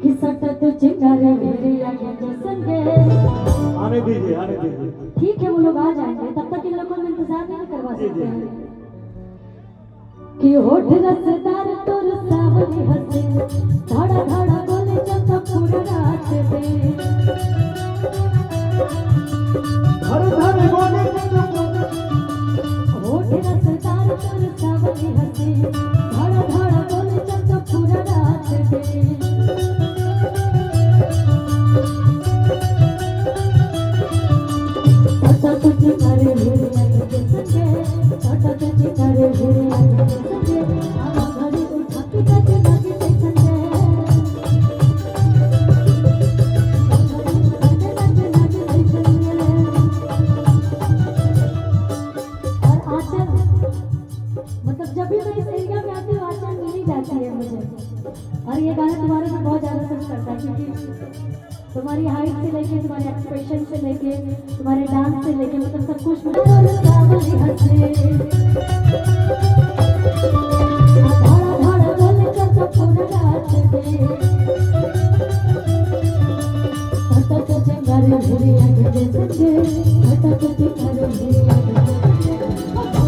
कि सटत चिंगारे मेरे आगे जैसन के। आने दीजिए, आने दीजिए। ठीक है, वो लोग आ जाएंगे, तब तक इन लोगों को इंतजार नहीं करवा सकते हैं। कि होठ रसदार तोर सावली हंसे, धाड़ा धाड़ा बोले जब तक पूरा रात दे। धर धर बोले होठ रसदार तोर सावली हंसे, धाड़ा धाड़ा बोले जब तक पूरा रात दे। छोटा तुझे करे मेरे आगे जैसन के, छोटा तुझे करे मेरे आगे जैसन के। आवा घड़ी उठा के काटे लागे जैसन के, और आंचल, मतलब जब भी मैं इस एरिया में आती हूँ आंचल मिल ही जाती है मुझे। और ये गाना तुम्हारे में बहुत ज़्यादा सूट करता है, क्योंकि तुम्हारी हाइट से लेके, तुम्हारे एक्सप्रेशन से लेके, तुम्हारे डांस से लेके, मतलब सब कुछ मुझे सावली हंसे, धाड़ा धाड़ा बोले जब तक पूरा रात दे। हटा तो चिंगारे मेरे आगे जैसन के, हटा तो चिंगारे मेरे आगे जैसन के।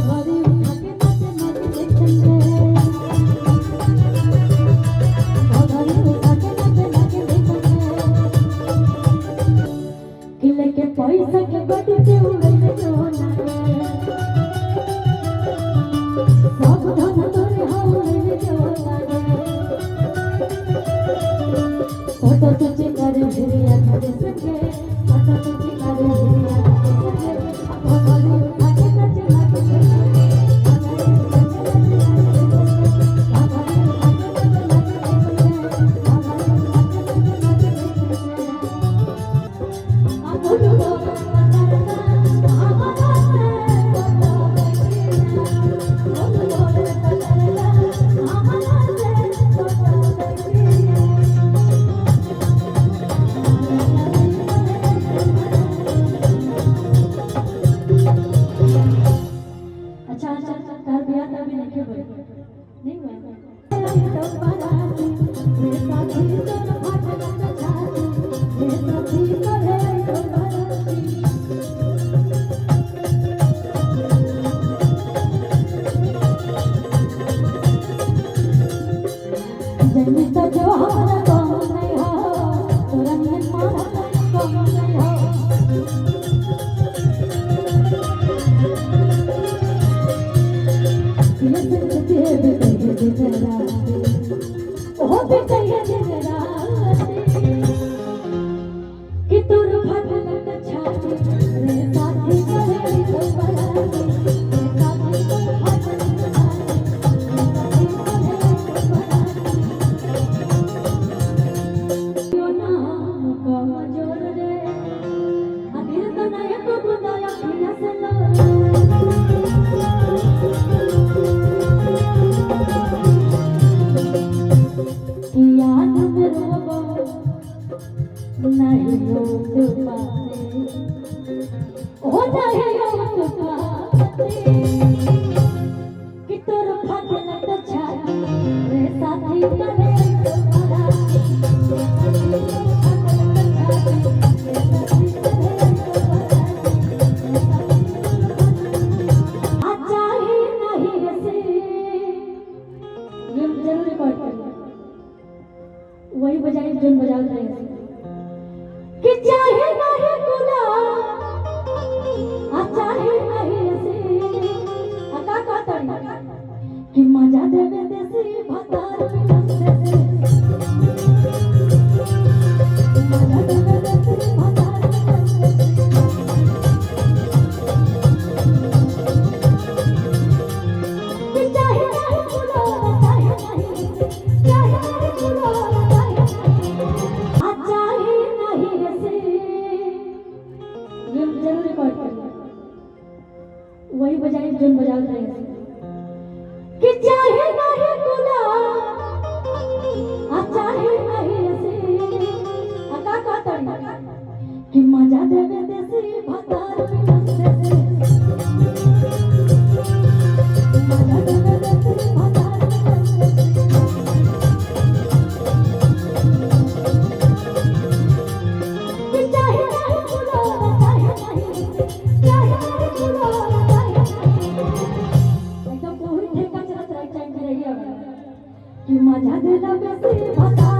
घड़ी उठा के नाचे नाचे जैसन के, घड़ी उठा के नाचे नाचे जैसन के। किले के पैसा के बड़ी से उड़े जोना, सब धन तोरे हौले जोना। फोटो तुझे करे मेरे आगे जैसन के, फोटो तुझे करे मेरे आगे जैसन के। घड़ी उठा के नाचे नाचे जैसन के, घड़ी उठा के नाचे नाचे अच्छा अच्छा अच्छा, तार बिया ना भी नहीं बोले नहीं हुआ तो बाराती ये साथी तो फाटला ना छाती, ये साथी तो है तो बाराती। जन्मी तो जो हमारा कम नहीं हो, तो रंगन मारा कम नहीं हो। ये सिर्फ तेरे कहे दिन राती, ओ भी कहे दिन राती। कि तोर फटलत छाती रे साथी करे तो बाराती, रे साथी तो फटलत छाती, रे साथी करे तो बाराती। यो नाम का जोर रे, अबीर तो नया को बुदाया खिला से लो। याद में रोबो नहीं रोत पाते, ओ नहीं रोत पाते। कि तोर फटलत छाती रे साथी करे तो बाराती, रे साथी तो फटलत छाती, रे साथी करे तो बाराती, रे साथी तो अच्छा ही नहीं ऐसे। ये जरूर रिकॉर्ड कर लो, वही बजाई जोन बजा रहे हैं। कि चाहे नहीं गुलाब, चाहे नहीं ऐसे, अका का तड़ी कि मजा देवे देसी भतार से, मजा देवे देसी भतार से। कि चाहे नहीं गुलाब, चाहे नहीं ऐसे, चाहे नहीं गुलाब, ये जरूर रिकॉर्ड कर लो, वही बजाई जोन बजा रहे हैं। कि चाहे नहीं गुलाब, कि माझ्या दिला बेसी